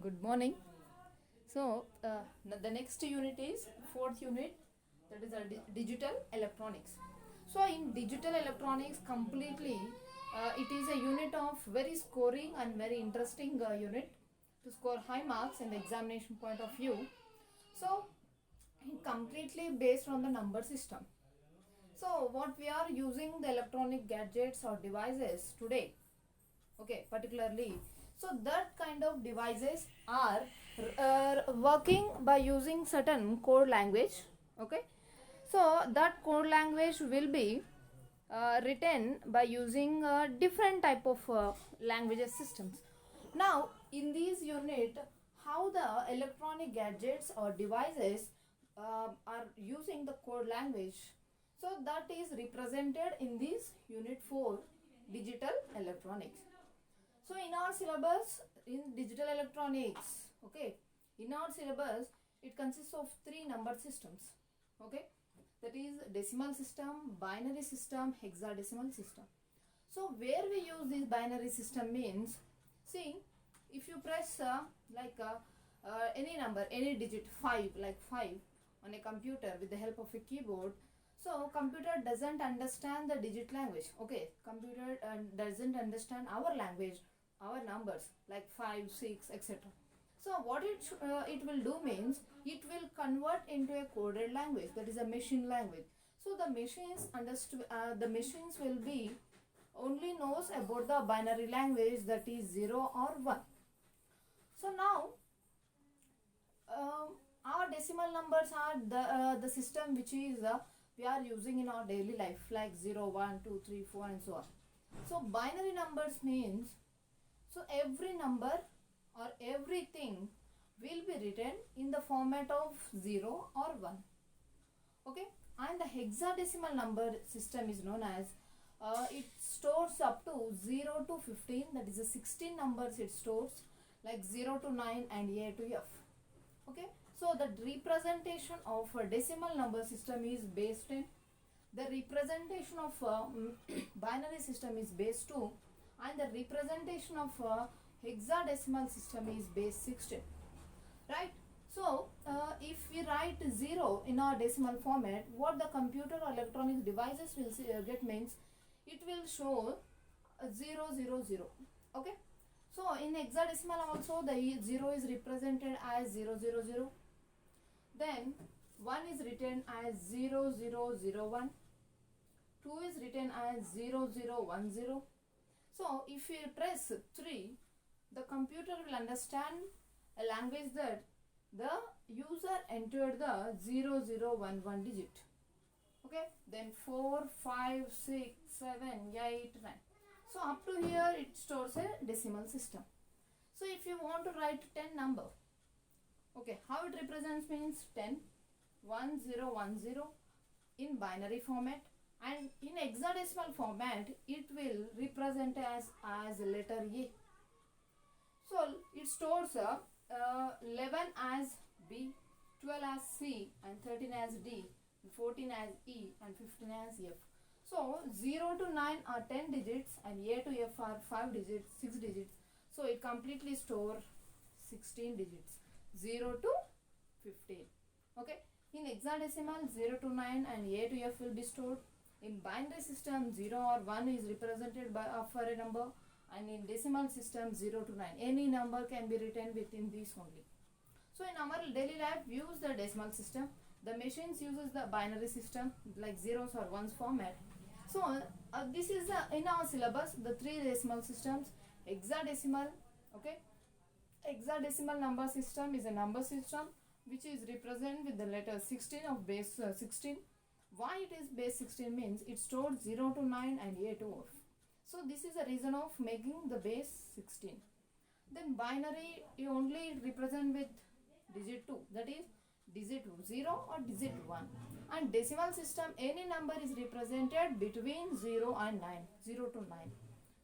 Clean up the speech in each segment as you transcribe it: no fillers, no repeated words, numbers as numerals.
Good morning. The next unit is fourth unit, that is digital electronics. So in digital electronics completely, it is a unit of very scoring and very interesting unit to score high marks in the examination point of view. So completely based on the number system. So what we are using the electronic gadgets or devices today, okay, particularly, so that kind of devices are working by using certain code language, okay. So that code language will be written by using different type of languages systems. Now in this unit, how the electronic gadgets or devices are using the code language, so that is represented in this unit 4, digital electronics. So in our syllabus in digital electronics, okay, in our syllabus it consists of 3 number systems, okay, that is decimal system, binary system, hexadecimal system. So where we use this binary system means, see, if you press any number, any digit 5, like 5 on a computer with the help of a keyboard, so computer doesn't understand the digit language, okay, computer doesn't understand our language, our numbers like 5, 6, etc. So what it will do means it will convert into a coded language, that is a machine language. So the machines will be only knows about the binary language, that is 0 or 1. So now our decimal numbers are the system which is we are using in our daily life, like 0, 1, 2, 3, 4 and so on. So binary numbers means, so every number or everything will be written in the format of 0 or 1, okay. And the hexadecimal number system is known as it stores up to 0 to 15, that is the 16 numbers it stores, like 0 to 9 and A to F, okay. So the representation of a decimal number system is based in, the representation of binary system is base 2, and the representation of hexadecimal system is base 16, right. So if we write 0 in our decimal format, what the computer or electronic devices will get means, it will show 0 0 0, okay. So in hexadecimal also the 0 is represented as 0 0 0, then 1 is written as 0 0 0 1, 2 is written as 0 0 1 0. So if you press 3, the computer will understand a language that the user entered the 0011 digit, okay. Then 4, 5, 6, 7, 8, 9. So up to here it stores a decimal system. So if you want to write 10 number, okay, how it represents means 10, 1 0 1 0 in binary format, and in hexadecimal format it will represent as letter A. So it stores 11 as B, 12 as C, and 13 as D, 14 as E, and 15 as F. So 0 to 9 are 10 digits and A to F are 5 digits, 6 digits. So it completely store 16 digits, 0 to 15, okay. In hexadecimal 0 to 9 and A to F will be stored. In binary system 0 or 1 is represented by for a number, and in decimal system 0 to 9 any number can be written within these only. So in our daily life we use the decimal system, the machines uses the binary system like zeros or ones format. So this is in our syllabus the 3 decimal systems. Hexadecimal, okay, hexadecimal number system is a number system which is represented with the letter 16 of base 16. Why it is base 16 means it stores 0 to 9 and A to F. So this is the reason of making the base 16. Then binary you only represent with digit 2, that is digit 0 or digit 1. And decimal system any number is represented between 0 and 9, 0 to 9.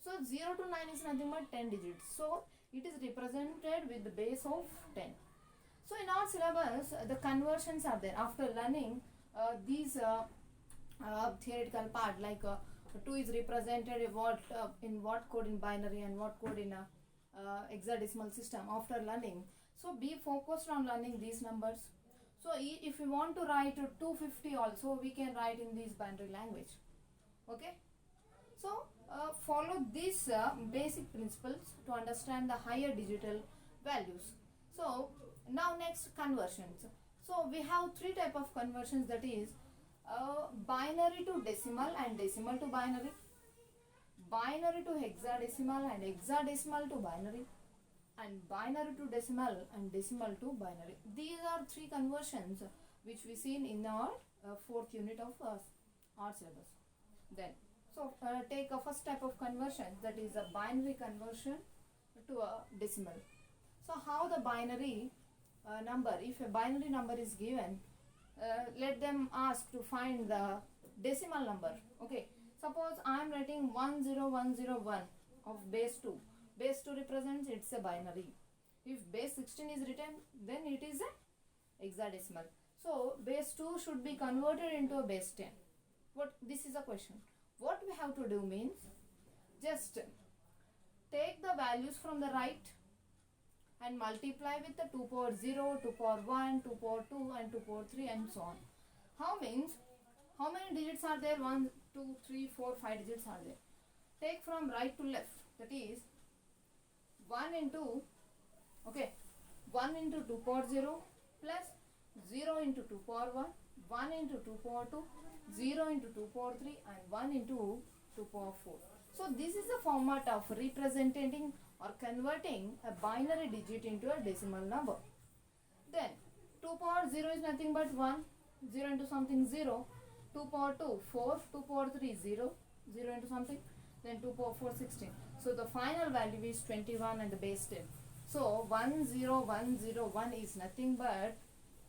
So 0 to 9 is nothing but 10 digits. So it is represented with the base of 10. So in our syllabus the conversions are there. After learning these theoretical part, like 2 is represented in what code in binary and what code in hexadecimal system after learning. So be focused on learning these numbers. So if you want to write 250 also, we can write in this binary language. Okay. So follow these basic principles to understand the higher digital values. So now next, conversions. So we have three type of conversions, that is binary to decimal and decimal to binary, binary to hexadecimal and hexadecimal to binary, and binary to decimal and decimal to binary. These are three conversions which we seen in our fourth unit of our syllabus. Then so take a first type of conversion, that is a binary conversion to a decimal. So how the binary number, if a binary number is given, let them ask to find the decimal number. Okay, suppose I am writing 10101 of base 2. Base 2 represents it's a binary. If base 16 is written, then it is a hexadecimal. So base 2 should be converted into a base 10. What, this is a question. What we have to do means, just take the values from the right and multiply with the 2 power 0, 2 power 1, 2 power 2 and 2 power 3 and so on. How means, how many digits are there? 1, 2, 3, 4, 5 digits are there. Take from right to left, that is 1 into, okay, 1 into 2 power 0 plus 0 into 2 power 1, 1 into 2 power 2, 0 into 2 power 3 and 1 into 2 power 4. So this is the format of representing or converting a binary digit into a decimal number. Then 2 power 0 is nothing but 1, 0 into something 0, 2 power 2 4, 2 power 3 0, 0 into something, then 2 power 4 16. So the final value is 21 and the base 10. So 10101 is nothing but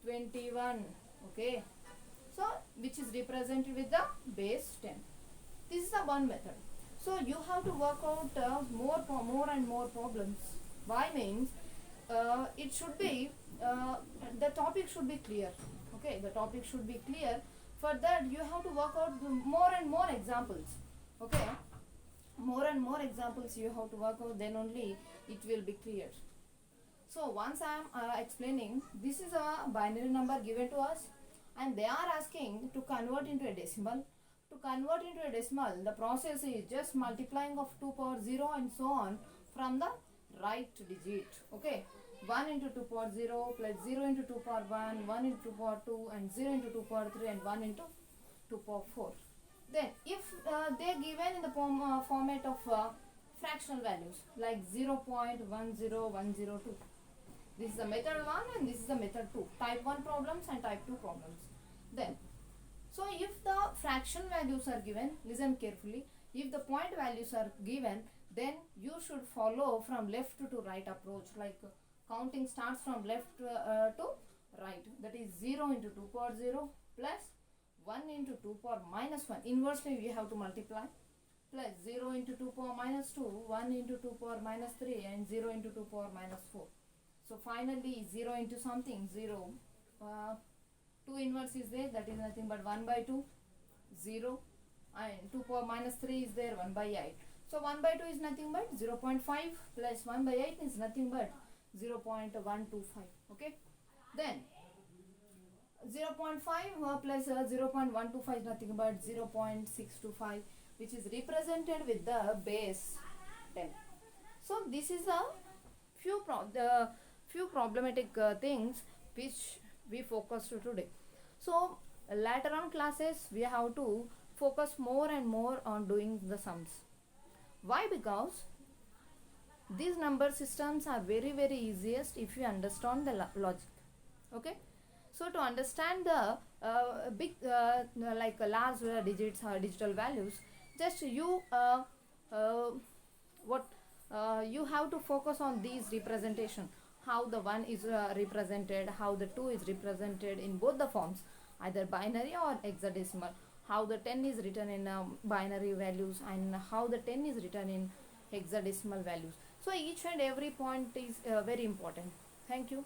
21. Okay. So which is represented with the base 10. This is the one method. So you have to work out more and more problems. Why means it should be the topic should be clear. Okay, the topic should be clear. For that you have to work out more and more examples. Okay, more and more examples you have to work out, then only it will be clear. So once I am explaining, this is a binary number given to us and they are asking to convert into a decimal. To convert into a decimal, the process is just multiplying of 2 power 0 and so on from the right digit. Okay, 1 into 2 power 0 plus 0 into 2 power 1, 1 into 2 power 2 and 0 into 2 power 3 and 1 into 2 power 4. Then if they are given in the format of fractional values like 0.10102. This is the method 1 and this is the method 2. Type 1 problems and type 2 problems. Then, so if the fraction values are given, listen carefully. If the point values are given, then you should follow from left to right approach. Like counting starts from left to right. That is 0 into 2 power 0 plus 1 into 2 power minus 1. Inversely we have to multiply. Plus 0 into 2 power minus 2, 1 into 2 power minus 3 and 0 into 2 power minus 4. So finally 0 into something 0. 2 inverse is there, that is nothing but 1 by 2, 0 and 2 power minus 3 is there, 1 by 8. So 1 by 2 is nothing but 0.5 plus 1 by 8 is nothing but 0.125. Okay. Then 0.5 plus 0.125 is nothing but 0.625, which is represented with the base 10. So this is a few problematic things which we focus to today. So later on classes we have to focus more and more on doing the sums. Why? Because these number systems are very easiest if you understand the logic. Okay. So to understand the big like large digits or digital values, just you you have to focus on these representation. How the 1 is represented, how the 2 is represented in both the forms, either binary or hexadecimal, how the 10 is written in binary values and how the 10 is written in hexadecimal values. So each and every point is very important. Thank you.